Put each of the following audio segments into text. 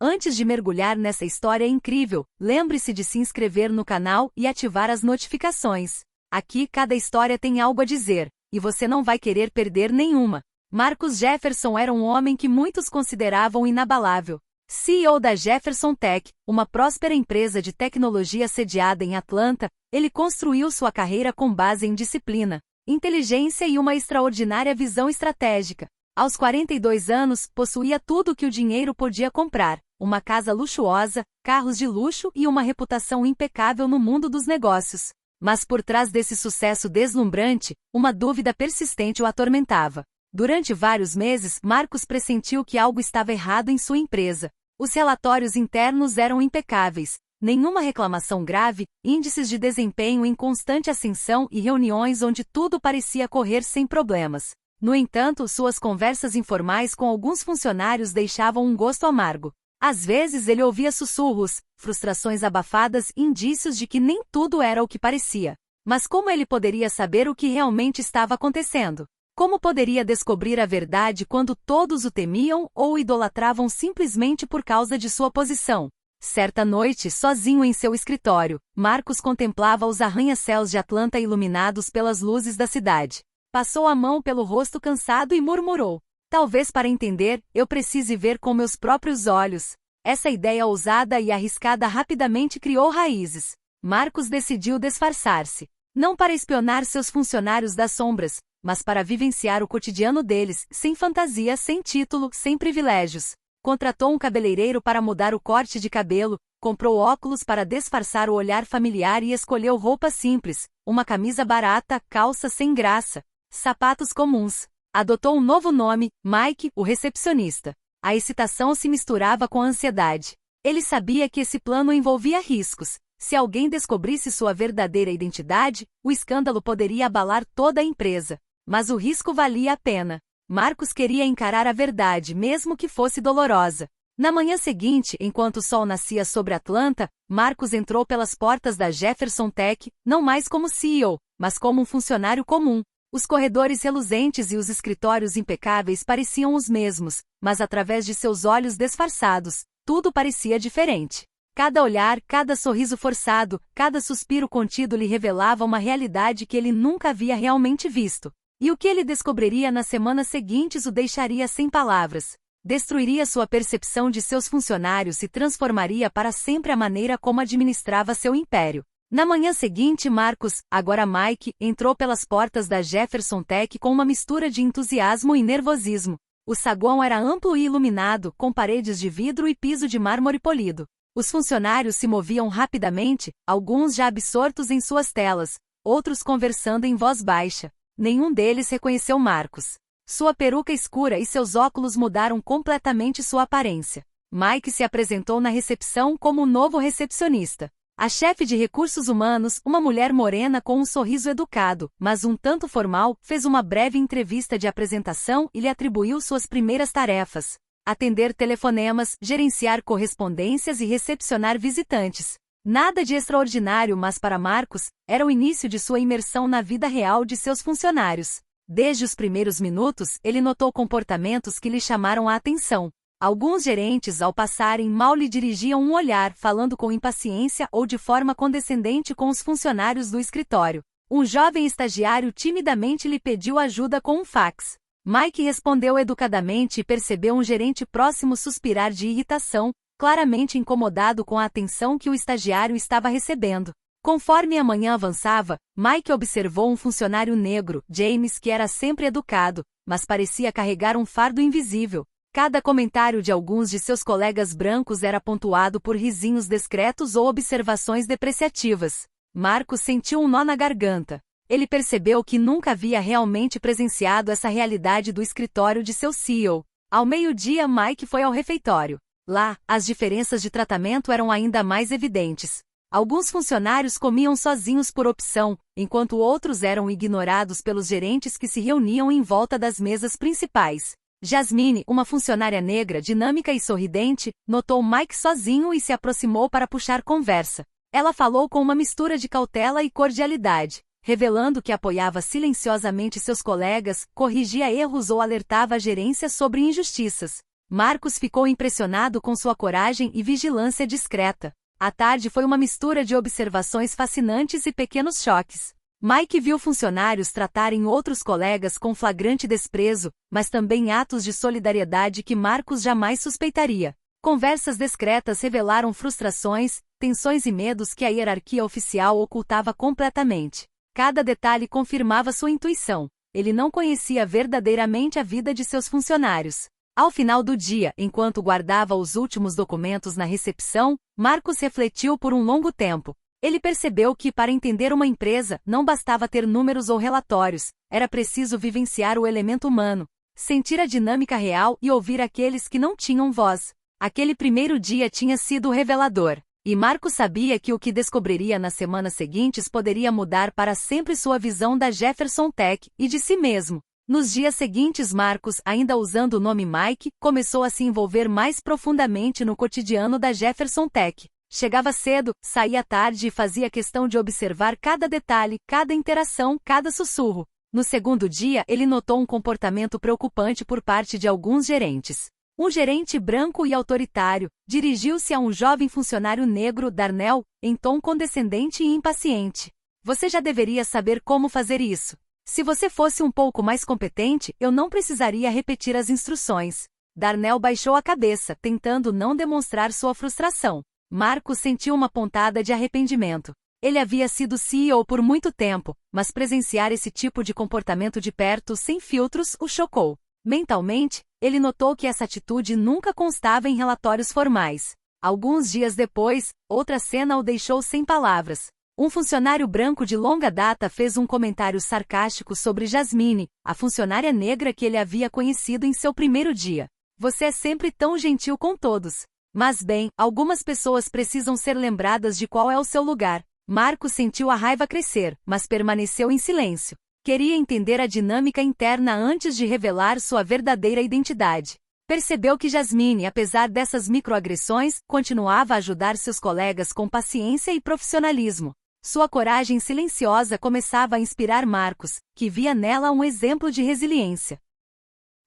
Antes de mergulhar nessa história incrível, lembre-se de se inscrever no canal e ativar as notificações. Aqui cada história tem algo a dizer, e você não vai querer perder nenhuma. Marcus Jefferson era um homem que muitos consideravam inabalável. CEO da Jefferson Tech, uma próspera empresa de tecnologia sediada em Atlanta, ele construiu sua carreira com base em disciplina, inteligência e uma extraordinária visão estratégica. Aos 42 anos, possuía tudo o que o dinheiro podia comprar: uma casa luxuosa, carros de luxo e uma reputação impecável no mundo dos negócios. Mas por trás desse sucesso deslumbrante, uma dúvida persistente o atormentava. Durante vários meses, Marcus pressentiu que algo estava errado em sua empresa. Os relatórios internos eram impecáveis, nenhuma reclamação grave, índices de desempenho em constante ascensão e reuniões onde tudo parecia correr sem problemas. No entanto, suas conversas informais com alguns funcionários deixavam um gosto amargo. Às vezes ele ouvia sussurros, frustrações abafadas e indícios de que nem tudo era o que parecia. Mas como ele poderia saber o que realmente estava acontecendo? Como poderia descobrir a verdade quando todos o temiam ou o idolatravam simplesmente por causa de sua posição? Certa noite, sozinho em seu escritório, Marcus contemplava os arranha-céus de Atlanta iluminados pelas luzes da cidade. Passou a mão pelo rosto cansado e murmurou: "Talvez para entender, eu precise ver com meus próprios olhos." Essa ideia ousada e arriscada rapidamente criou raízes. Marcus decidiu disfarçar-se. Não para espionar seus funcionários das sombras, mas para vivenciar o cotidiano deles, sem fantasia, sem título, sem privilégios. Contratou um cabeleireiro para mudar o corte de cabelo, comprou óculos para disfarçar o olhar familiar e escolheu roupas simples, uma camisa barata, calça sem graça, sapatos comuns. Adotou um novo nome, Mike, o recepcionista. A excitação se misturava com a ansiedade. Ele sabia que esse plano envolvia riscos. Se alguém descobrisse sua verdadeira identidade, o escândalo poderia abalar toda a empresa. Mas o risco valia a pena. Marcus queria encarar a verdade, mesmo que fosse dolorosa. Na manhã seguinte, enquanto o sol nascia sobre Atlanta, Marcus entrou pelas portas da Jefferson Tech, não mais como CEO, mas como um funcionário comum. Os corredores reluzentes e os escritórios impecáveis pareciam os mesmos, mas através de seus olhos disfarçados, tudo parecia diferente. Cada olhar, cada sorriso forçado, cada suspiro contido lhe revelava uma realidade que ele nunca havia realmente visto. E o que ele descobriria nas semanas seguintes o deixaria sem palavras. Destruiria sua percepção de seus funcionários e transformaria para sempre a maneira como administrava seu império. Na manhã seguinte, Marcus, agora Mike, entrou pelas portas da Jefferson Tech com uma mistura de entusiasmo e nervosismo. O saguão era amplo e iluminado, com paredes de vidro e piso de mármore polido. Os funcionários se moviam rapidamente, alguns já absortos em suas telas, outros conversando em voz baixa. Nenhum deles reconheceu Marcus. Sua peruca escura e seus óculos mudaram completamente sua aparência. Mike se apresentou na recepção como o novo recepcionista. A chefe de recursos humanos, uma mulher morena com um sorriso educado, mas um tanto formal, fez uma breve entrevista de apresentação e lhe atribuiu suas primeiras tarefas: atender telefonemas, gerenciar correspondências e recepcionar visitantes. Nada de extraordinário, mas para Marcus, era o início de sua imersão na vida real de seus funcionários. Desde os primeiros minutos, ele notou comportamentos que lhe chamaram a atenção. Alguns gerentes, ao passarem, mal lhe dirigiam um olhar, falando com impaciência ou de forma condescendente com os funcionários do escritório. Um jovem estagiário timidamente lhe pediu ajuda com um fax. Mike respondeu educadamente e percebeu um gerente próximo suspirar de irritação, claramente incomodado com a atenção que o estagiário estava recebendo. Conforme a manhã avançava, Mike observou um funcionário negro, James, que era sempre educado, mas parecia carregar um fardo invisível. Cada comentário de alguns de seus colegas brancos era pontuado por risinhos discretos ou observações depreciativas. Marcus sentiu um nó na garganta. Ele percebeu que nunca havia realmente presenciado essa realidade do escritório de seu CEO. Ao meio-dia, Mike foi ao refeitório. Lá, as diferenças de tratamento eram ainda mais evidentes. Alguns funcionários comiam sozinhos por opção, enquanto outros eram ignorados pelos gerentes que se reuniam em volta das mesas principais. Jasmine, uma funcionária negra dinâmica e sorridente, notou Mike sozinho e se aproximou para puxar conversa. Ela falou com uma mistura de cautela e cordialidade, revelando que apoiava silenciosamente seus colegas, corrigia erros ou alertava a gerência sobre injustiças. Marcos ficou impressionado com sua coragem e vigilância discreta. A tarde foi uma mistura de observações fascinantes e pequenos choques. Mike viu funcionários tratarem outros colegas com flagrante desprezo, mas também atos de solidariedade que Marcos jamais suspeitaria. Conversas discretas revelaram frustrações, tensões e medos que a hierarquia oficial ocultava completamente. Cada detalhe confirmava sua intuição. Ele não conhecia verdadeiramente a vida de seus funcionários. Ao final do dia, enquanto guardava os últimos documentos na recepção, Marcos refletiu por um longo tempo. Ele percebeu que, para entender uma empresa, não bastava ter números ou relatórios, era preciso vivenciar o elemento humano, sentir a dinâmica real e ouvir aqueles que não tinham voz. Aquele primeiro dia tinha sido revelador, e Marcos sabia que o que descobriria nas semanas seguintes poderia mudar para sempre sua visão da Jefferson Tech e de si mesmo. Nos dias seguintes, Marcos, ainda usando o nome Mike, começou a se envolver mais profundamente no cotidiano da Jefferson Tech. Chegava cedo, saía tarde e fazia questão de observar cada detalhe, cada interação, cada sussurro. No segundo dia, ele notou um comportamento preocupante por parte de alguns gerentes. Um gerente branco e autoritário dirigiu-se a um jovem funcionário negro, Darnell, em tom condescendente e impaciente. Você já deveria saber como fazer isso. Se você fosse um pouco mais competente, eu não precisaria repetir as instruções. Darnell baixou a cabeça, tentando não demonstrar sua frustração. Marcos sentiu uma pontada de arrependimento. Ele havia sido CEO por muito tempo, mas presenciar esse tipo de comportamento de perto, sem filtros, o chocou. Mentalmente, ele notou que essa atitude nunca constava em relatórios formais. Alguns dias depois, outra cena o deixou sem palavras. Um funcionário branco de longa data fez um comentário sarcástico sobre Jasmine, a funcionária negra que ele havia conhecido em seu primeiro dia. Você é sempre tão gentil com todos. Mas bem, algumas pessoas precisam ser lembradas de qual é o seu lugar. Marcos sentiu a raiva crescer, mas permaneceu em silêncio. Queria entender a dinâmica interna antes de revelar sua verdadeira identidade. Percebeu que Jasmine, apesar dessas microagressões, continuava a ajudar seus colegas com paciência e profissionalismo. Sua coragem silenciosa começava a inspirar Marcos, que via nela um exemplo de resiliência.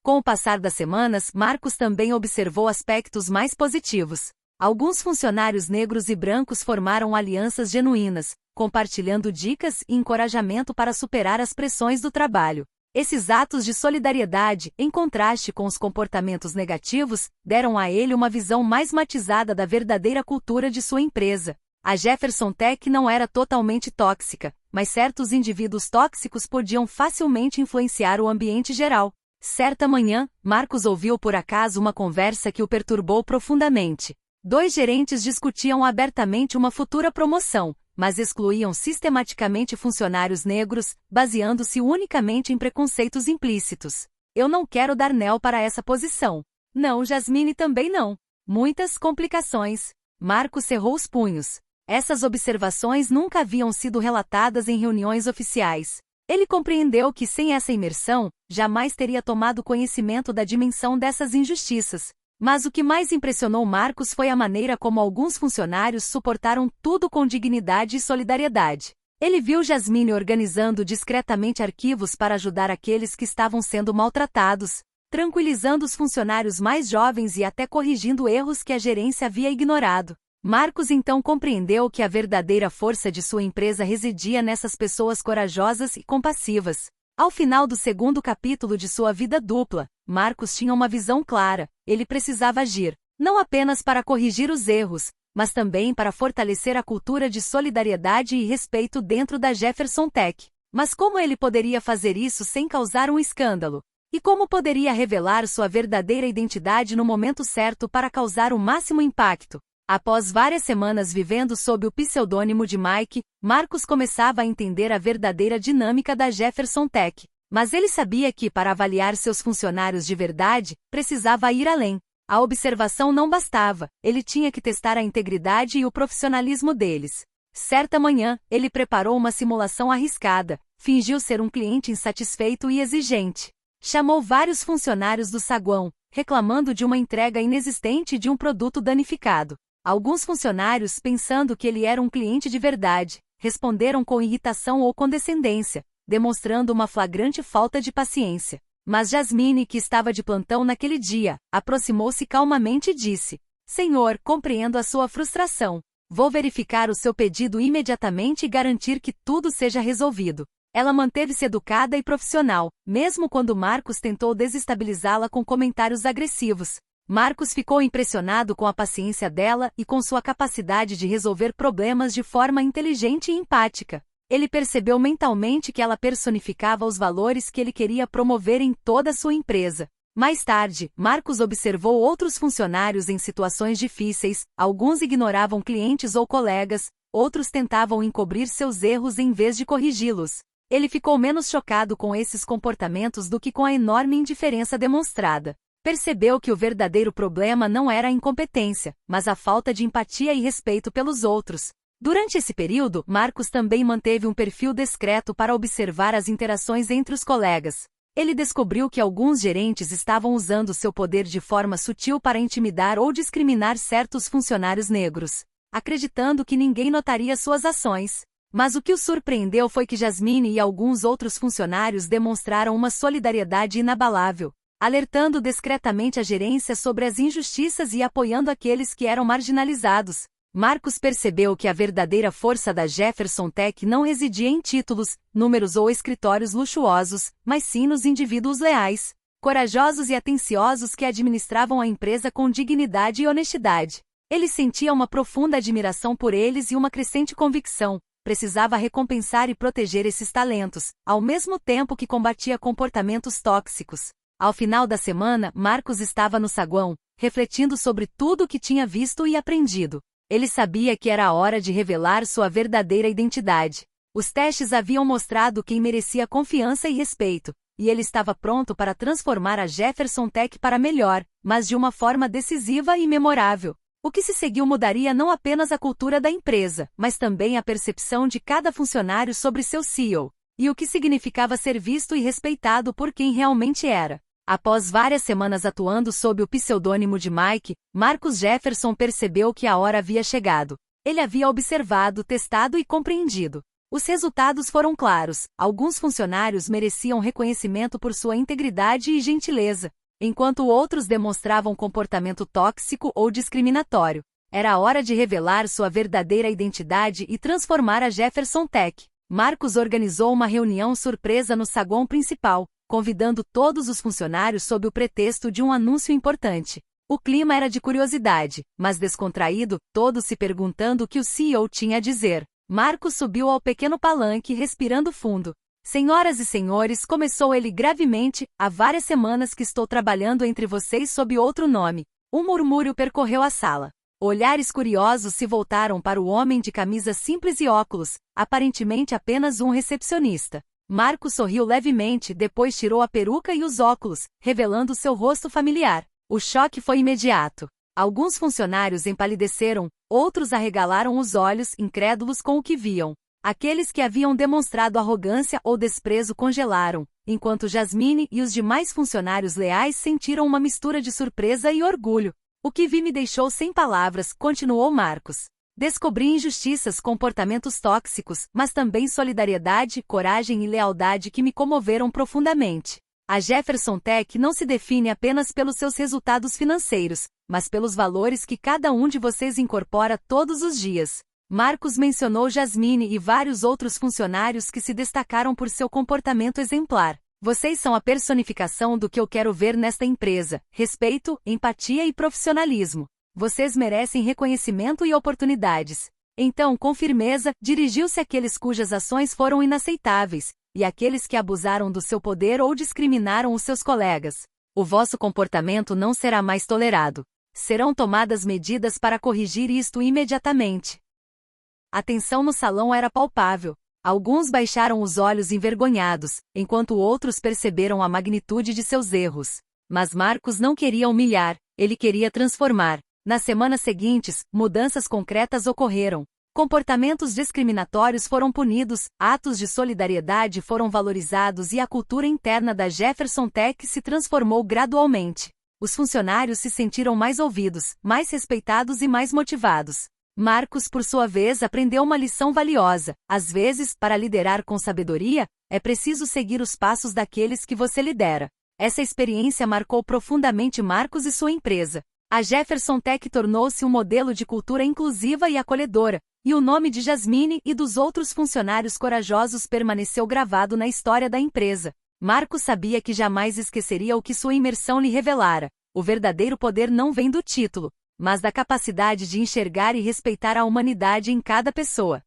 Com o passar das semanas, Marcos também observou aspectos mais positivos. Alguns funcionários negros e brancos formaram alianças genuínas, compartilhando dicas e encorajamento para superar as pressões do trabalho. Esses atos de solidariedade, em contraste com os comportamentos negativos, deram a ele uma visão mais matizada da verdadeira cultura de sua empresa. A Jefferson Tech não era totalmente tóxica, mas certos indivíduos tóxicos podiam facilmente influenciar o ambiente geral. Certa manhã, Marcos ouviu por acaso uma conversa que o perturbou profundamente. Dois gerentes discutiam abertamente uma futura promoção, mas excluíam sistematicamente funcionários negros, baseando-se unicamente em preconceitos implícitos. Eu não quero Darnell para essa posição. Não, Jasmine também não. Muitas complicações. Marcos cerrou os punhos. Essas observações nunca haviam sido relatadas em reuniões oficiais. Ele compreendeu que sem essa imersão, jamais teria tomado conhecimento da dimensão dessas injustiças. Mas o que mais impressionou Marcos foi a maneira como alguns funcionários suportaram tudo com dignidade e solidariedade. Ele viu Jasmine organizando discretamente arquivos para ajudar aqueles que estavam sendo maltratados, tranquilizando os funcionários mais jovens e até corrigindo erros que a gerência havia ignorado. Marcos então compreendeu que a verdadeira força de sua empresa residia nessas pessoas corajosas e compassivas. Ao final do segundo capítulo de sua vida dupla, Marcos tinha uma visão clara. Ele precisava agir, não apenas para corrigir os erros, mas também para fortalecer a cultura de solidariedade e respeito dentro da Jefferson Tech. Mas como ele poderia fazer isso sem causar um escândalo? E como poderia revelar sua verdadeira identidade no momento certo para causar o máximo impacto? Após várias semanas vivendo sob o pseudônimo de Mike, Marcos começava a entender a verdadeira dinâmica da Jefferson Tech. Mas ele sabia que, para avaliar seus funcionários de verdade, precisava ir além. A observação não bastava, ele tinha que testar a integridade e o profissionalismo deles. Certa manhã, ele preparou uma simulação arriscada, fingiu ser um cliente insatisfeito e exigente. Chamou vários funcionários do saguão, reclamando de uma entrega inexistente de um produto danificado. Alguns funcionários, pensando que ele era um cliente de verdade, responderam com irritação ou condescendência, demonstrando uma flagrante falta de paciência. Mas Jasmine, que estava de plantão naquele dia, aproximou-se calmamente e disse: Senhor, compreendo a sua frustração. Vou verificar o seu pedido imediatamente e garantir que tudo seja resolvido. Ela manteve-se educada e profissional, mesmo quando Marcos tentou desestabilizá-la com comentários agressivos. Marcos ficou impressionado com a paciência dela e com sua capacidade de resolver problemas de forma inteligente e empática. Ele percebeu mentalmente que ela personificava os valores que ele queria promover em toda a sua empresa. Mais tarde, Marcos observou outros funcionários em situações difíceis, alguns ignoravam clientes ou colegas, outros tentavam encobrir seus erros em vez de corrigi-los. Ele ficou menos chocado com esses comportamentos do que com a enorme indiferença demonstrada. Percebeu que o verdadeiro problema não era a incompetência, mas a falta de empatia e respeito pelos outros. Durante esse período, Marcos também manteve um perfil discreto para observar as interações entre os colegas. Ele descobriu que alguns gerentes estavam usando seu poder de forma sutil para intimidar ou discriminar certos funcionários negros, acreditando que ninguém notaria suas ações. Mas o que o surpreendeu foi que Jasmine e alguns outros funcionários demonstraram uma solidariedade inabalável, alertando discretamente a gerência sobre as injustiças e apoiando aqueles que eram marginalizados. Marcos percebeu que a verdadeira força da Jefferson Tech não residia em títulos, números ou escritórios luxuosos, mas sim nos indivíduos leais, corajosos e atenciosos que administravam a empresa com dignidade e honestidade. Ele sentia uma profunda admiração por eles e uma crescente convicção: precisava recompensar e proteger esses talentos, ao mesmo tempo que combatia comportamentos tóxicos. Ao final da semana, Marcos estava no saguão, refletindo sobre tudo o que tinha visto e aprendido. Ele sabia que era a hora de revelar sua verdadeira identidade. Os testes haviam mostrado quem merecia confiança e respeito, e ele estava pronto para transformar a Jefferson Tech para melhor, mas de uma forma decisiva e memorável. O que se seguiu mudaria não apenas a cultura da empresa, mas também a percepção de cada funcionário sobre seu CEO, e o que significava ser visto e respeitado por quem realmente era. Após várias semanas atuando sob o pseudônimo de Mike, Marcus Jefferson percebeu que a hora havia chegado. Ele havia observado, testado e compreendido. Os resultados foram claros: alguns funcionários mereciam reconhecimento por sua integridade e gentileza, enquanto outros demonstravam comportamento tóxico ou discriminatório. Era a hora de revelar sua verdadeira identidade e transformar a Jefferson Tech. Marcos organizou uma reunião surpresa no saguão principal, convidando todos os funcionários sob o pretexto de um anúncio importante. O clima era de curiosidade, mas descontraído, todos se perguntando o que o CEO tinha a dizer. Marcos subiu ao pequeno palanque respirando fundo. Senhoras e senhores, começou ele gravemente, há várias semanas que estou trabalhando entre vocês sob outro nome. Um murmúrio percorreu a sala. Olhares curiosos se voltaram para o homem de camisa simples e óculos, aparentemente apenas um recepcionista. Marcos sorriu levemente, depois tirou a peruca e os óculos, revelando seu rosto familiar. O choque foi imediato. Alguns funcionários empalideceram, outros arregalaram os olhos, incrédulos com o que viam. Aqueles que haviam demonstrado arrogância ou desprezo congelaram, enquanto Jasmine e os demais funcionários leais sentiram uma mistura de surpresa e orgulho. O que vi me deixou sem palavras, continuou Marcos. Descobri injustiças, comportamentos tóxicos, mas também solidariedade, coragem e lealdade que me comoveram profundamente. A Jefferson Tech não se define apenas pelos seus resultados financeiros, mas pelos valores que cada um de vocês incorpora todos os dias. Marcos mencionou Jasmine e vários outros funcionários que se destacaram por seu comportamento exemplar. Vocês são a personificação do que eu quero ver nesta empresa: respeito, empatia e profissionalismo. Vocês merecem reconhecimento e oportunidades. Então, com firmeza, dirigiu-se àqueles cujas ações foram inaceitáveis, e àqueles que abusaram do seu poder ou discriminaram os seus colegas. O vosso comportamento não será mais tolerado. Serão tomadas medidas para corrigir isto imediatamente. A tensão no salão era palpável. Alguns baixaram os olhos envergonhados, enquanto outros perceberam a magnitude de seus erros. Mas Marcos não queria humilhar, ele queria transformar. Nas semanas seguintes, mudanças concretas ocorreram. Comportamentos discriminatórios foram punidos, atos de solidariedade foram valorizados e a cultura interna da Jefferson Tech se transformou gradualmente. Os funcionários se sentiram mais ouvidos, mais respeitados e mais motivados. Marcos, por sua vez, aprendeu uma lição valiosa: às vezes, para liderar com sabedoria, é preciso seguir os passos daqueles que você lidera. Essa experiência marcou profundamente Marcos e sua empresa. A Jefferson Tech tornou-se um modelo de cultura inclusiva e acolhedora, e o nome de Jasmine e dos outros funcionários corajosos permaneceu gravado na história da empresa. Marcos sabia que jamais esqueceria o que sua imersão lhe revelara. O verdadeiro poder não vem do título, mas da capacidade de enxergar e respeitar a humanidade em cada pessoa.